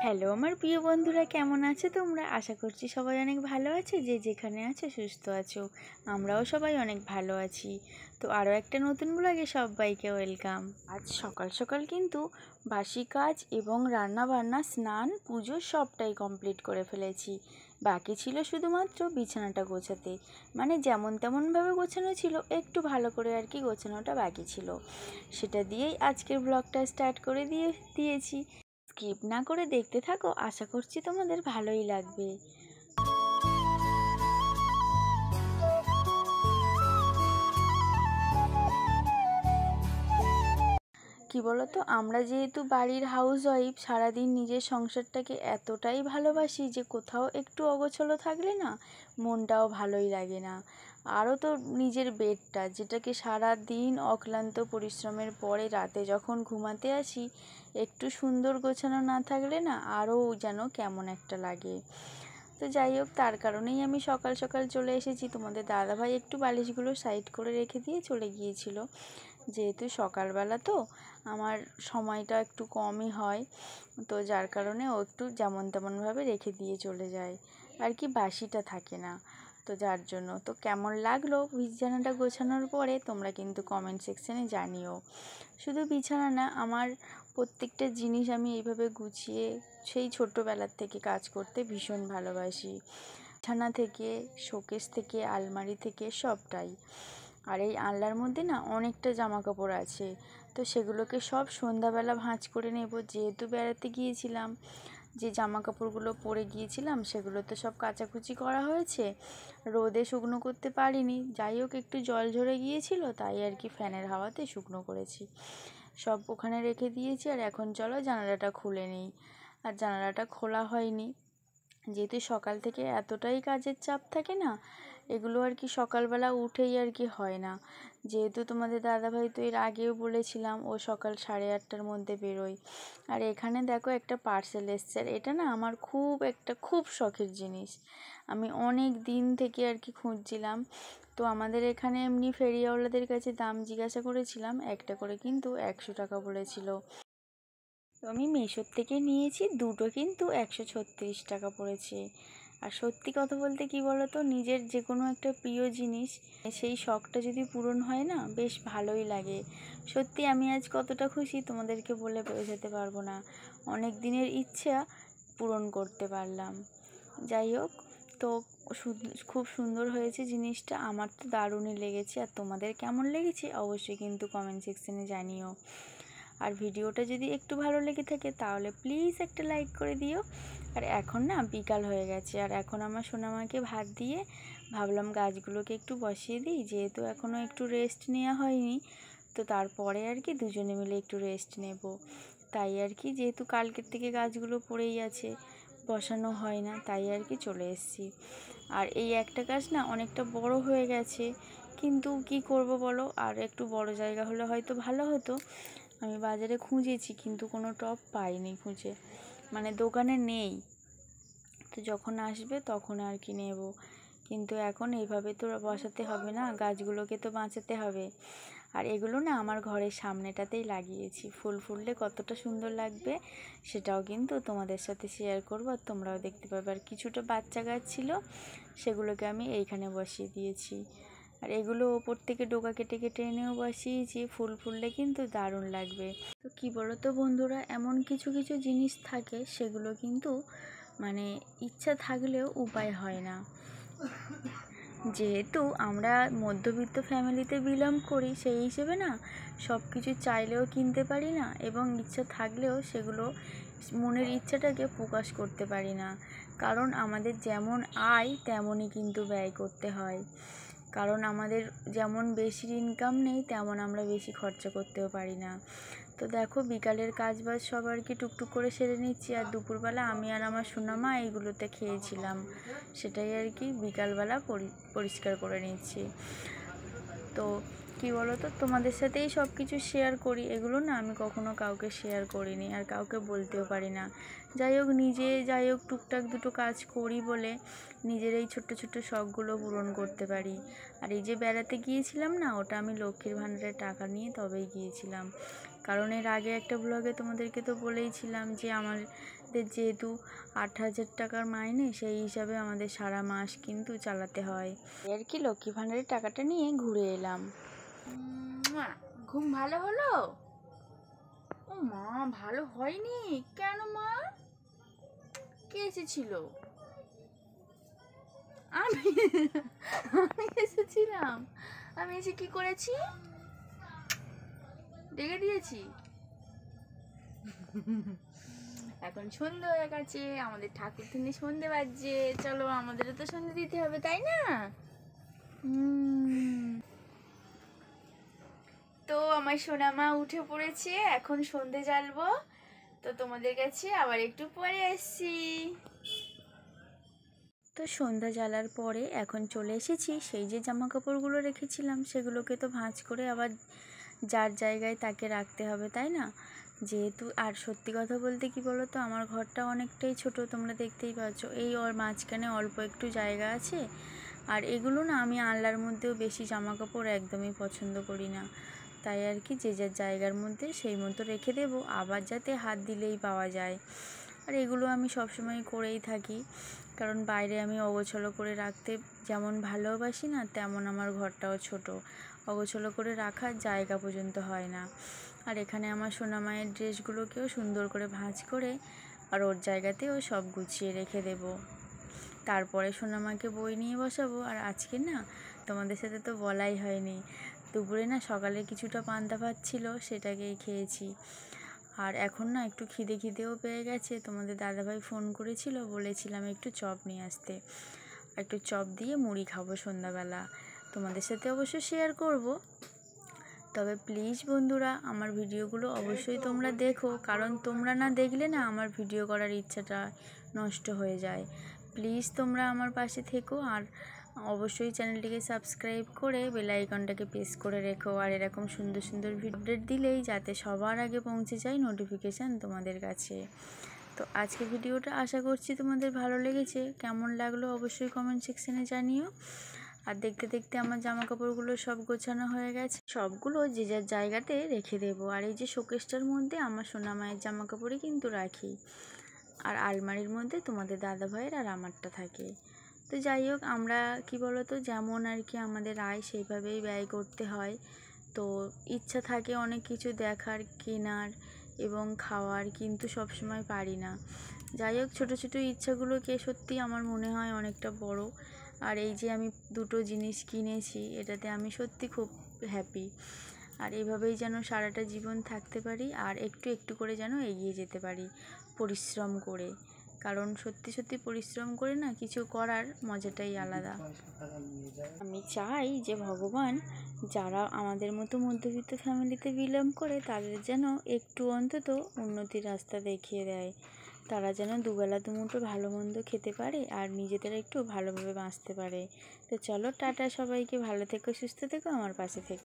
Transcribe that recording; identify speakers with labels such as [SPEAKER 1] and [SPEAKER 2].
[SPEAKER 1] Hello আমার প্রিয় বন্ধুরা, কেমন আছো তোমরা? আশা করছি সবাই অনেক ভালো আছো, যে যেখানে আছো সুস্থ আছো। আমরাও সবাই অনেক ভালো আছি। তো আরও একটা নতুন ব্লগে সবাইকে ওয়েলকাম। আজ সকাল সকাল কিন্তু বাসি কাজ এবং রান্না বান্না, স্নান, পুজো সবটাই কমপ্লিট করে ফেলেছি। বাকি ছিল শুধুমাত্র বিছানাটা গোছাতে, মানে যেমন তেমনভাবে গোছানো ছিল, একটু ভালো করে আর কি গোছানোটা বাকি ছিল। সেটা দিয়েই আজকের ব্লগটা স্টার্ট করে দিয়েছি। স্কিপ না করে দেখতে থাকো, আশা করছি তোমাদের ভালোই লাগবে। কি বলতো, আমরা যেহেতু বাড়ির হাউস ওয়াইফ, সারাদিন নিজের সংসারটাকে এতটাই ভালোবাসি যে কোথাও একটু অগোছালো থাকলে না মনটাও ভালোই লাগে না। আরও তো নিজের বেডটা, যেটাকে সারা দিন অক্লান্ত পরিশ্রমের পরে রাতে যখন ঘুমাতে আসি, একটু সুন্দর গোছানো না থাকলে না আরও যেন কেমন একটা লাগে। তো যাই হোক, তার কারণেই আমি সকাল সকাল চলে এসেছি। তোমাদের দাদাভাই একটু বালিশগুলো সাইড করে রেখে দিয়ে চলে গিয়েছিল, যেহেতু সকালবেলা তো আমার সময়টা একটু কমই হয়, তো যার কারণে ও একটু যেমন তেমনভাবে রেখে দিয়ে চলে যায় আর কি, বাসিটা থাকে না। তো যার জন্য তো কেমন লাগলো বিছানাটা গোছানোর পরে তোমরা কিন্তু কমেন্ট সেকশানে জানিও। শুধু বিছানা না, আমার প্রত্যেকটা জিনিস আমি এইভাবে গুছিয়ে সেই ছোটোবেলার থেকে কাজ করতে ভীষণ ভালোবাসি। বিছানা থেকে, শোকেস থেকে, আলমারি থেকে, সবটাই। আর এই আলনার মধ্যে না অনেকটা জামা কাপড় আছে, তো সেগুলোকে সব সন্ধ্যাবেলা ভাঁজ করে নেব। যেহেতু বেড়াতে গিয়েছিলাম, যে জামা কাপড়গুলো পরে গিয়েছিলাম সেগুলো তো সব কাচাকুচি করা হয়েছে, রোদে শুকনো করতে পারিনি। যাই হোক, একটু জল ঝরে গিয়েছিল, তাই আর কি ফ্যানের হাওয়াতে শুকনো করেছি। সব ওখানে রেখে দিয়েছি। আর এখন চলো জানালাটা খুলে নিই। আর জানালাটা খোলা হয়নি, যেহেতু সকাল থেকে এতটাই কাজের চাপ থাকে না, এগুলো আর কি সকালবেলা উঠেই আর কি হয় না। যেহেতু তোমাদের দাদাভাই তো এর আগেও বলেছিলাম, ও সকাল 8:30টার মধ্যে বেরোয়। আর এখানে দেখো একটা পার্সেল এসছে, আর এটা না আমার খুব শখের জিনিস। আমি অনেক দিন থেকে আর কি খুঁজছিলাম। তো আমাদের এখানে এমনি ফেরিওয়ালাদের কাছে দাম জিজ্ঞাসা করেছিলাম, একটা করে কিন্তু 100 টাকা বলেছিল। তো আমি মেশোর থেকে নিয়েছি, দুটো কিন্তু 136 টাকা পড়েছে। আর সত্যি কথা বলতে কি বলতো, নিজের যে কোনো একটা প্রিয় জিনিস, সেই শখটা যদি পূরণ হয় না, বেশ ভালোই লাগে। সত্যি আমি আজ কতটা খুশি তোমাদেরকে বলে বোঝাতে পারবো না। অনেক দিনের ইচ্ছা পূরণ করতে পারলাম। যাই হোক, তো খুব সুন্দর হয়েছে জিনিসটা, আমার তো দারুণই লেগেছে। আর তোমাদের কেমন লেগেছে অবশ্যই কিন্তু কমেন্ট সেকশানে জানিও। আর ভিডিওটা যদি একটু ভালো লেগে থাকে তাহলে প্লিজ একটা লাইক করে দিও। আর এখন না বিকাল হয়ে গেছে, আর এখন আমার সোনামাকে ভাত দিয়ে ভাবলাম গাছগুলোকে একটু বসিয়ে দিই, যেহেতু এখনও একটু রেস্ট নেওয়া হয়নি। তো তারপরে আর কি দুজনে মিলে একটু রেস্ট নেব। তাই আর কি, যেহেতু কালকের থেকে গাছগুলো পড়েই আছে, বসানো হয় না, তাই আর কি চলে এসেছি। আর এই একটা গাছ না অনেকটা বড় হয়ে গেছে, কিন্তু কি করব বলো, আর একটু বড় জায়গা হলে হয়তো ভালো হতো। আমি বাজারে খুঁজেছি কিন্তু কোনো টব পাইনি খুঁজে, মানে দোকানে নেই। তো যখন আসবে তখন আর কি নেব। কিন্তু এখন এইভাবে তো বসাতে হবে না, গাছগুলোকে তো বাঁচাতে হবে। আর এগুলো না আমার ঘরের সামনেটাতেই লাগিয়েছি, ফুল ফুললে কতটা সুন্দর লাগবে সেটাও কিন্তু তোমাদের সাথে শেয়ার করবো, আর তোমরাও দেখতে পাবে। আর কিছুটা বাচ্চা গাছ ছিল, সেগুলোকে আমি এইখানে বসিয়ে দিয়েছি। আর এগুলো ওপর থেকে ডোকা কেটে কেটে এনেও বসিয়েছি, ফুল ফুললে কিন্তু দারুণ লাগবে। তো কী বলো তো বন্ধুরা, এমন কিছু কিছু জিনিস থাকে সেগুলো কিন্তু মানে ইচ্ছা থাকলেও উপায় হয় না। যেহেতু আমরা মধ্যবিত্ত ফ্যামিলিতে বিলং করি, সেই হিসেবে না সব কিছু চাইলেও কিনতে পারি না, এবং ইচ্ছা থাকলেও সেগুলো মনের ইচ্ছাটাকে প্রকাশ করতে পারি না। কারণ আমাদের যেমন আয় তেমনই কিন্তু ব্যয় করতে হয়। কারণ আমাদের যেমন বেশি ইনকাম নেই, তেমন আমরা বেশি খরচা করতেও পারি না। তো দেখো, বিকালের কাজবাজ সব আর কি টুকটুক করে সেরে নিচ্ছি। আর দুপুরবেলা আমি আর আমার সোনামা এইগুলোতে খেয়েছিলাম, সেটাই আর কি বিকালবেলা পরিষ্কার করে নিচ্ছি। তো কী বলো তো, তোমাদের সাথেই সব কিছু শেয়ার করি, এগুলো না আমি কখনো কাউকে শেয়ার করিনি, আর কাউকে বলতেও পারি না। যাই হোক টুকটাক দুটো কাজ করি বলে নিজের এই ছোট্ট ছোট্ট শখগুলো পূরণ করতে পারি। আর এই যে বেড়াতে গিয়েছিলাম না, ওটা আমি লক্ষ্মীর ভাণ্ডারের টাকা নিয়ে তবেই গিয়েছিলাম। কারণ এর আগে একটা ব্লগে তোমাদেরকে তো বলেইছিলাম যে আমার যেহেতু 8,000 টাকার মাইনে, সেই হিসাবে আমাদের সারা মাস কিন্তু চালাতে হয়। আর কি লক্ষ্মী ভাণ্ডারের টাকাটা নিয়ে ঘুরে এলাম। ঘুম ভালো হলো? ও মা, ভালো হয়নি কেন মা? কে এসেছিল? আমি আমি এসেছিলাম। আমি এসে কি করেছি? ডেকে দিয়েছি। এখন সন্ধ্যে হয়ে গেছে, আমাদের ঠাকুর তিনি সন্ধ্যে বাজছে, চলো আমাদেরও তো সন্ধ্যে দিতে হবে, তাই না? তো আমার সোনামা উঠে পড়েছে, এখন সন্ধ্যে জ্বালবো। তো তোমাদের কাছে আবার একটু পরে আসছি। তো সন্ধ্যা জ্বালার পরে এখন চলে এসেছি, সেই যে জামা কাপড়গুলো রেখেছিলাম সেগুলোকে তো ভাঁজ করে আবার যার জায়গায় তাকে রাখতে হবে, তাই না? যেহেতু, আর সত্যি কথা বলতে কি বলো তো, আমার ঘরটা অনেকটাই ছোট, তোমরা দেখতেই পাচ্ছ। এই ওর মাঝখানে অল্প একটু জায়গা আছে। আর এগুলো না, আমি আনলার মধ্যেও বেশি জামা কাপড় একদমই পছন্দ করি না। তাই আর কি যে যার জায়গার মধ্যে সেই মতো রেখে দেবো, আবার যাতে হাত দিলেই পাওয়া যায়। আর এগুলো আমি সবসময় করেই থাকি, কারণ বাইরে আমি অগোছালো করে রাখতে যেমন ভালোবাসি না, তেমন আমার ঘরটাও ছোট, অগোছালো করে রাখার জায়গা পর্যন্ত হয় না। আর এখানে আমার সোনামায়ের ড্রেসগুলোকেও সুন্দর করে ভাঁজ করে আর ওর জায়গাতেও সব গুছিয়ে রেখে দেব। তারপরে সোনামাকে বই নিয়ে বসাবো। আর আজকে না, তোমাদের সাথে তো বলাই হয়নি, দুপুরে না সকালে কিছুটা পান্তা ভাত ছিল, সেটাকেই খেয়েছি। আর এখন না একটু খিদেও পেয়ে গেছে। তোমাদের দাদাভাই ফোন করেছিল, বলেছিলাম একটু চপ নিয়ে আসতে, একটু চপ দিয়ে মুড়ি খাবো সন্ধ্যাবেলা। তোমাদের সাথে অবশ্য শেয়ার করব। তবে প্লিজ বন্ধুরা, আমার ভিডিওগুলো অবশ্যই তোমরা দেখো, কারণ তোমরা না দেখলে না আমার ভিডিও করার ইচ্ছাটা নষ্ট হয়ে যায়। প্লিজ তোমরা আমার পাশে থেকো, আর অবশ্যই চ্যানেলটিকে সাবস্ক্রাইব করে বেল আইকনটাকে প্রেস করে রেখো। আর এরকম সুন্দর সুন্দর আপডেট দিলেই যাতে সবার আগে পৌঁছে যায় নোটিফিকেশান তোমাদের কাছে। তো আজকে ভিডিওটা আশা করছি তোমাদের ভালো লেগেছে। কেমন লাগলো অবশ্যই কমেন্ট সেকশানে জানিও। আর দেখতে দেখতে আমার জামা কাপড়গুলো সব গোছানো হয়ে গেছে, সবগুলো যে যার জায়গাতে রেখে দেবো। আর এই যে শোকেসটার মধ্যে আমার সোনামায়ের জামা কাপড়ই কিন্তু রাখি, আর আলমারির মধ্যে তোমাদের দাদাভাইয়ের আর আমারটা থাকে। তো যাই হোক, আমরা কি বলতো, যেমন আর কি আমাদের আয় সেইভাবেই ব্যয় করতে হয়। তো ইচ্ছা থাকে অনেক কিছু দেখার, কেনার এবং খাওয়ার, কিন্তু সবসময় পারি না। যাই হোক, ছোটো ছোটো ইচ্ছাগুলোকে সত্যি আমার মনে হয় অনেকটা বড়। আর এই যে আমি দুটো জিনিস কিনেছি, এটাতে আমি সত্যি খুব হ্যাপি। আর এভাবেই যেন সারাটা জীবন থাকতে পারি, আর একটু একটু করে যেন এগিয়ে যেতে পারি পরিশ্রম করে। কারণ সত্যি সত্যি পরিশ্রম করে না কিছু করার মজাটাই আলাদা। আমি চাই যে ভগবান যারা আমাদের মতো মধ্যবিত্ত ফ্যামিলিতে বিলং করে, তাদের যেন একটু অন্তত উন্নতির রাস্তা দেখিয়ে দেয়। তারা যেন দুবেলা দুমুঠো ভালো মন্দ খেতে পারে আর নিজেদের একটু ভালোভাবে বাঁচতে পারে। তো চলো টাটা সবাইকে, ভালো থেকো, সুস্থ থেকো, আমার পাশে থেকো।